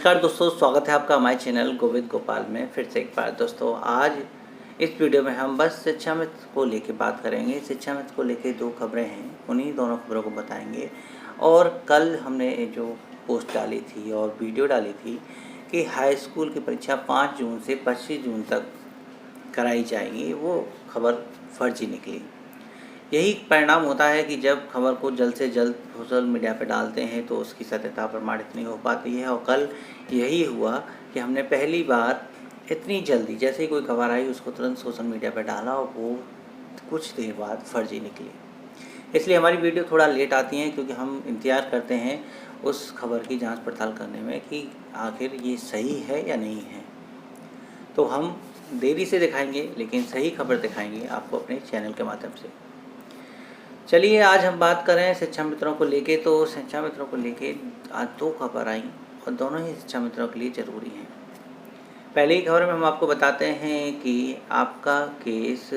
नमस्कार दोस्तों, स्वागत है आपका हमारे चैनल गोविंद गोपाल में फिर से एक बार। दोस्तों आज इस वीडियो में हम बस शिक्षा मित्र को लेके बात करेंगे। शिक्षा मित्र को लेके दो खबरें हैं, उन्हीं दोनों खबरों को बताएंगे। और कल हमने जो पोस्ट डाली थी और वीडियो डाली थी कि हाई स्कूल की परीक्षा 5 जून से 25 जून तक कराई जाएगी, वो खबर फर्जी निकली। यही परिणाम होता है कि जब खबर को जल्द से जल्द सोशल मीडिया पर डालते हैं तो उसकी सत्यता प्रमाणित नहीं हो पाती है। और कल यही हुआ कि हमने पहली बार इतनी जल्दी जैसे ही कोई खबर आई उसको तुरंत सोशल मीडिया पर डाला और वो कुछ देर बाद फर्जी निकली। इसलिए हमारी वीडियो थोड़ा लेट आती हैं क्योंकि हम इंतज़ार करते हैं उस खबर की जांच पड़ताल करने में कि आखिर ये सही है या नहीं है। तो हम देरी से दिखाएंगे लेकिन सही खबर दिखाएंगे आपको अपने चैनल के माध्यम से। चलिए आज हम बात करें शिक्षा मित्रों को लेके। तो शिक्षा मित्रों को लेके आज दो खबर आई और दोनों ही शिक्षा मित्रों के लिए ज़रूरी हैं। पहली खबर में हम आपको बताते हैं कि आपका केस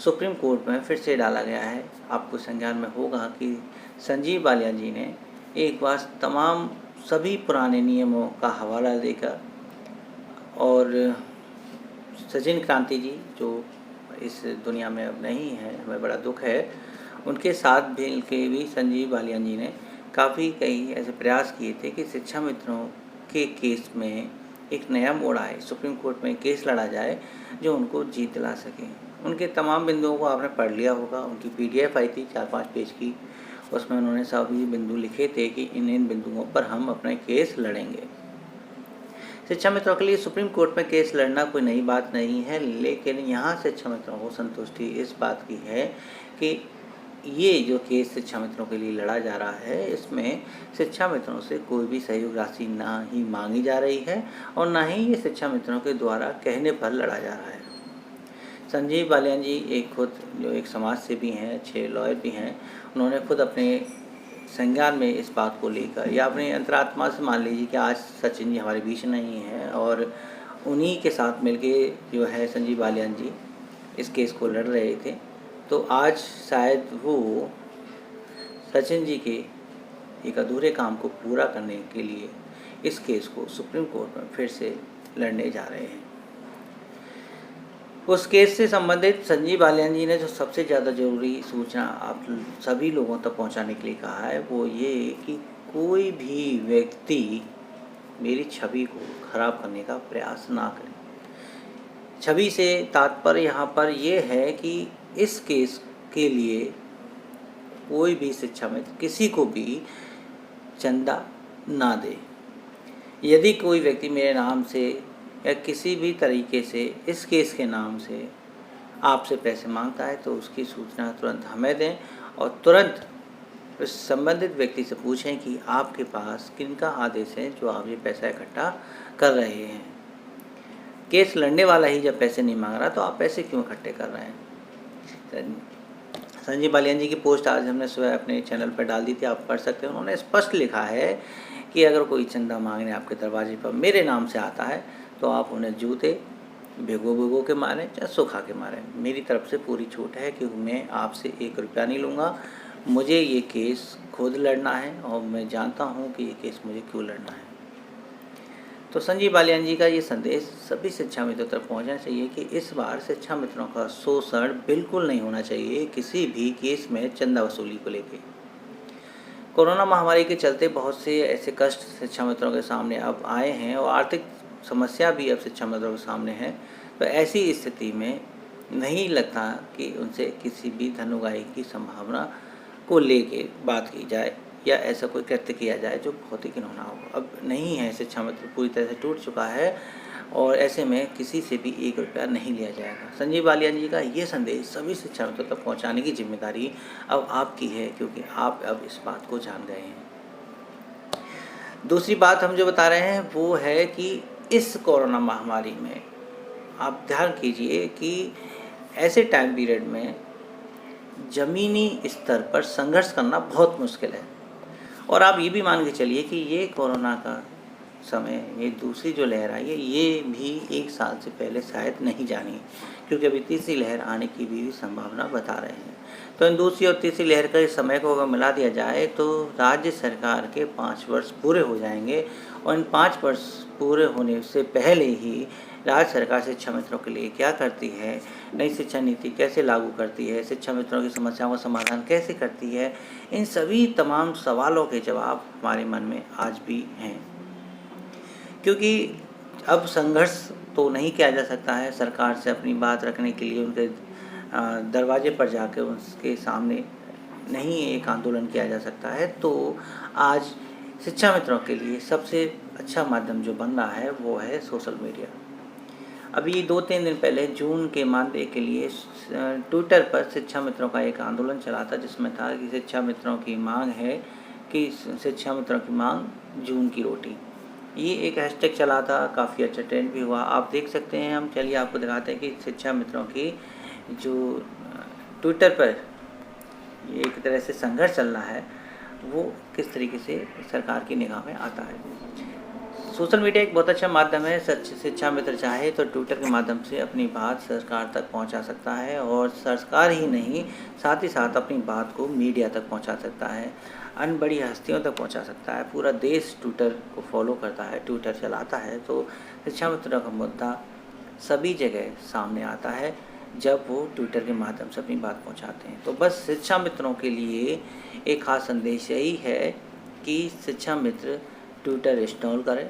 सुप्रीम कोर्ट में फिर से डाला गया है। आपको संज्ञान में होगा कि संजीव बालियान जी ने एक बार तमाम सभी पुराने नियमों का हवाला देकर और सचिन क्रांति जी जो इस दुनिया में अब नहीं है, हमें बड़ा दुख है, उनके साथ मिल के भी संजीव बालियान जी ने कई ऐसे प्रयास किए थे कि शिक्षा मित्रों के केस में एक नया मोड़ आए, सुप्रीम कोर्ट में केस लड़ा जाए जो उनको जीत दिला सके। उनके तमाम बिंदुओं को आपने पढ़ लिया होगा, उनकी PDF आई थी 4-5 पेज की, उसमें उन्होंने सभी बिंदु लिखे थे कि इन बिंदुओं पर हम अपने केस लड़ेंगे। शिक्षा मित्रों के लिए सुप्रीम कोर्ट में केस लड़ना कोई नई बात नहीं है, लेकिन यहाँ शिक्षा मित्रों को संतुष्टि इस बात की है कि ये जो केस शिक्षा मित्रों के लिए लड़ा जा रहा है इसमें शिक्षा मित्रों से कोई भी सहयोग राशि ना ही मांगी जा रही है और ना ही ये शिक्षा मित्रों के द्वारा कहने पर लड़ा जा रहा है। संजीव बालियान जी एक समाज सेवी हैं, अच्छे लॉयर भी हैं। उन्होंने खुद अपने संज्ञान में इस बात को लेकर या अपने अंतरात्मा से मान लीजिए कि आज सचिन जी हमारे बीच नहीं हैं और उन्हीं के साथ मिलके जो है संजीव बालियान जी इस केस को लड़ रहे थे। तो आज शायद वो सचिन जी के एक अधूरे काम को पूरा करने के लिए इस केस को सुप्रीम कोर्ट में फिर से लड़ने जा रहे हैं। उस केस से संबंधित संजीव बालियान जी ने जो सबसे ज़्यादा ज़रूरी सूचना आप सभी लोगों तक पहुंचाने के लिए कहा है वो ये कि कोई भी व्यक्ति मेरी छवि को खराब करने का प्रयास ना करे। छवि से तात्पर्य यहाँ पर यह है कि इस केस के लिए कोई भी शिक्षा मित्र किसी को भी चंदा ना दे। यदि कोई व्यक्ति मेरे नाम से या किसी भी तरीके से इस केस के नाम से आपसे पैसे मांगता है तो उसकी सूचना तुरंत हमें दें और तुरंत उस संबंधित व्यक्ति से पूछें कि आपके पास किनका आदेश है जो आप ये पैसा इकट्ठा कर रहे हैं। केस लड़ने वाला ही जब पैसे नहीं मांग रहा तो आप पैसे क्यों इकट्ठे कर रहे हैं। संजीव बालियान जी की पोस्ट आज हमने सुबह अपने चैनल पर डाल दी थी, आप पढ़ सकते हैं। उन्होंने स्पष्ट लिखा है कि अगर कोई चंदा मांगने आपके दरवाजे पर मेरे नाम से आता है तो आप उन्हें जूते भिगो के मारें चाहे सुखा के मारें। मेरी तरफ से पूरी छूट है कि मैं आपसे 1 रुपया नहीं लूँगा। मुझे ये केस खुद लड़ना है और मैं जानता हूँ कि ये केस मुझे क्यों लड़ना है। तो संजीव बालियान जी का ये संदेश सभी शिक्षा मित्रों तक पहुंचना चाहिए कि इस बार शिक्षा मित्रों का शोषण बिल्कुल नहीं होना चाहिए किसी भी केस में चंदा वसूली को लेकर। कोरोना महामारी के चलते बहुत से ऐसे कष्ट शिक्षा मित्रों के सामने अब आए हैं और आर्थिक समस्या भी अब शिक्षा मित्रों के सामने है। तो ऐसी स्थिति में नहीं लगता कि उनसे किसी भी धन उगाही की संभावना को लेके बात की जाए या ऐसा कोई कृत्य किया जाए जो बहुत ही घिनौना हो। अब नहीं है, शिक्षा मित्र पूरी तरह से टूट चुका है और ऐसे में किसी से भी 1 रुपया नहीं लिया जाएगा। संजीव बालियान जी का ये संदेश सभी शिक्षा मित्रों तक पहुँचाने की जिम्मेदारी अब आपकी है क्योंकि आप अब इस बात को जान गए हैं। दूसरी बात हम जो बता रहे हैं वो है कि इस कोरोना महामारी में आप ध्यान कीजिए कि ऐसे टाइम पीरियड में ज़मीनी स्तर पर संघर्ष करना बहुत मुश्किल है। और आप ये भी मान के चलिए कि ये कोरोना का समय, ये दूसरी जो लहर आई है ये भी 1 साल से पहले शायद नहीं जानी, क्योंकि अभी तीसरी लहर आने की भी संभावना बता रहे हैं। तो इन दूसरी और तीसरी लहर का इस समय को अगर मिला दिया जाए तो राज्य सरकार के 5 वर्ष पूरे हो जाएंगे और इन 5 वर्ष पूरे होने से पहले ही राज्य सरकार शिक्षा मित्रों के लिए क्या करती है, नई शिक्षा नीति कैसे लागू करती है, शिक्षा मित्रों की समस्याओं का समाधान कैसे करती है, इन सभी तमाम सवालों के जवाब हमारे मन में आज भी हैं। क्योंकि अब संघर्ष तो नहीं किया जा सकता है सरकार से अपनी बात रखने के लिए, उनके दरवाजे पर जाकर उसके सामने नहीं एक आंदोलन किया जा सकता है। तो आज शिक्षा मित्रों के लिए सबसे अच्छा माध्यम जो बन रहा है वो है सोशल मीडिया। अभी 2-3 दिन पहले जून के मानदेय के लिए ट्विटर पर शिक्षा मित्रों का एक आंदोलन चला था, जिसमें था कि शिक्षा मित्रों की मांग है कि शिक्षा मित्रों की मांग जून की रोटी। ये एक हैशटैग चला था, काफ़ी अच्छा ट्रेंड भी हुआ। आप देख सकते हैं, हम चलिए आपको दिखाते हैं कि शिक्षा मित्रों की जो ट्विटर पर एक तरह से संघर्ष चल रहा है वो किस तरीके से सरकार की निगाह में आता है। सोशल मीडिया एक बहुत अच्छा माध्यम है। शिक्षा मित्र चाहे तो ट्विटर के माध्यम से अपनी बात सरकार तक पहुंचा सकता है, और सरकार ही नहीं, साथ ही साथ अपनी बात को मीडिया तक पहुंचा सकता है, अन्य बड़ी हस्तियों तक पहुंचा सकता है। पूरा देश ट्विटर को फॉलो करता है, ट्विटर चलाता है। तो शिक्षा मित्रों का मुद्दा सभी जगह सामने आता है जब वो ट्विटर के माध्यम से अपनी बात पहुंचाते हैं। तो बस शिक्षा मित्रों के लिए एक खास संदेश यही है कि शिक्षा मित्र ट्विटर इंस्टॉल करें,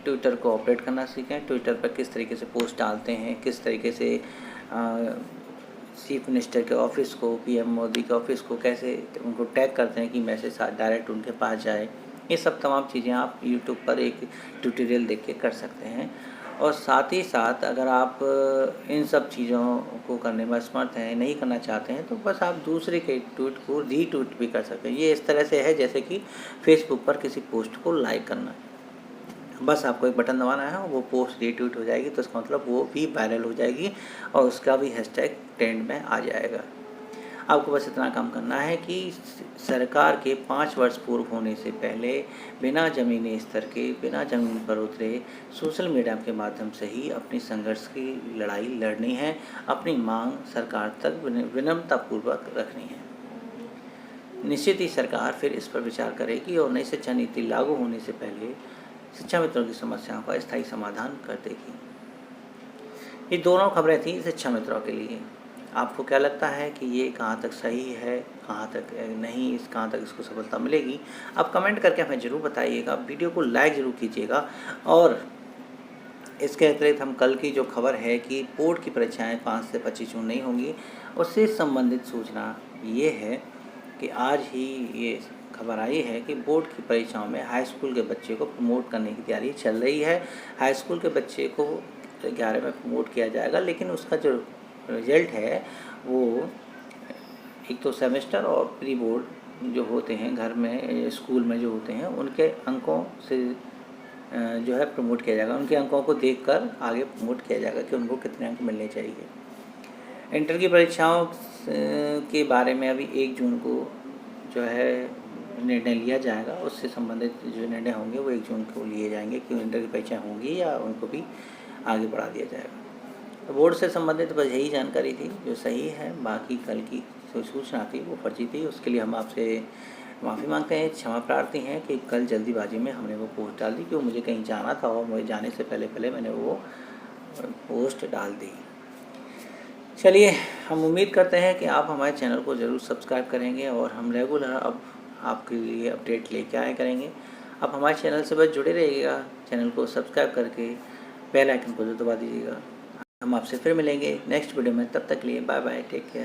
ट्विटर को ऑपरेट करना सीखें, ट्विटर पर किस तरीके से पोस्ट डालते हैं, किस तरीके से चीफ मिनिस्टर के ऑफिस को, पीएम मोदी के ऑफिस को कैसे उनको टैग करते हैं कि मैसेज डायरेक्ट उनके पास जाए। ये सब तमाम चीज़ें आप यूट्यूब पर एक ट्यूटोरियल देख के कर सकते हैं। और साथ ही साथ अगर आप इन सब चीज़ों को करने में असमर्थ हैं, नहीं करना चाहते हैं, तो बस आप दूसरे के ट्वीट को रीट्वीट भी कर सकते हैं। ये इस तरह से है जैसे कि फेसबुक पर किसी पोस्ट को लाइक करना है। बस आपको एक बटन दबाना है, वो पोस्ट रीट्वीट हो जाएगी, तो इसका मतलब वो भी वायरल हो जाएगी और उसका भी हैशटैग ट्रेंड में आ जाएगा। आपको बस इतना काम करना है कि सरकार के 5 वर्ष पूर्व होने से पहले बिना ज़मीनी स्तर के, बिना ज़मीन पर उतरे सोशल मीडिया के माध्यम से ही अपनी संघर्ष की लड़ाई लड़नी है, अपनी मांग सरकार तक विनम्रतापूर्वक रखनी है। निश्चित ही सरकार फिर इस पर विचार करेगी और नई शिक्षा नीति लागू होने से पहले शिक्षा मित्रों की समस्याओं का स्थायी समाधान कर देगी। ये दोनों खबरें थी शिक्षा मित्रों के लिए। आपको क्या लगता है कि ये कहाँ तक सही है, कहाँ तक नहीं, कहाँ तक इसको सफलता मिलेगी? आप कमेंट करके हमें ज़रूर बताइएगा। वीडियो को लाइक ज़रूर कीजिएगा। और इसके अतिरिक्त हम कल की जो खबर है कि बोर्ड की परीक्षाएं 5 से 25 जून नहीं होंगी, उससे संबंधित सूचना ये है कि आज ही ये खबर आई है कि बोर्ड की परीक्षाओं में हाई स्कूल के बच्चे को प्रमोट करने की तैयारी चल रही है। हाई स्कूल के बच्चे को 11 में प्रमोट किया जाएगा, लेकिन उसका जो रिजल्ट है वो एक तो सेमेस्टर और प्री बोर्ड जो होते हैं घर में, स्कूल में जो होते हैं, उनके अंकों से जो है प्रमोट किया जाएगा। उनके अंकों को देखकर आगे प्रमोट किया जाएगा कि उनको कितने अंक मिलने चाहिए। इंटर की परीक्षाओं के बारे में अभी 1 जून को जो है निर्णय लिया जाएगा। उससे संबंधित जो निर्णय होंगे वो 1 जून को लिए जाएंगे कि इंटर की परीक्षाएं होंगी या उनको भी आगे बढ़ा दिया जाएगा। तो बोर्ड से संबंधित बस यही जानकारी थी जो सही है। बाकी कल की जो सूचना थी वो फर्जी थी। उसके लिए हम आपसे माफ़ी मांगते हैं, क्षमा प्रार्थी हैं कि कल जल्दीबाजी में हमने वो पोस्ट डाल दी, क्योंकि मुझे कहीं जाना था और मुझे जाने से पहले मैंने वो पोस्ट डाल दी। चलिए, हम उम्मीद करते हैं कि आप हमारे चैनल को ज़रूर सब्सक्राइब करेंगे और हम रेगुलर अब आपके लिए अपडेट लेके आया करेंगे। आप हमारे चैनल से बस जुड़े रहिएगा, चैनल को सब्सक्राइब करके बेल आइकन को दबा दीजिएगा। हम आपसे फिर मिलेंगे नेक्स्ट वीडियो में। तब तक के लिए बाय बाय, टेक केयर।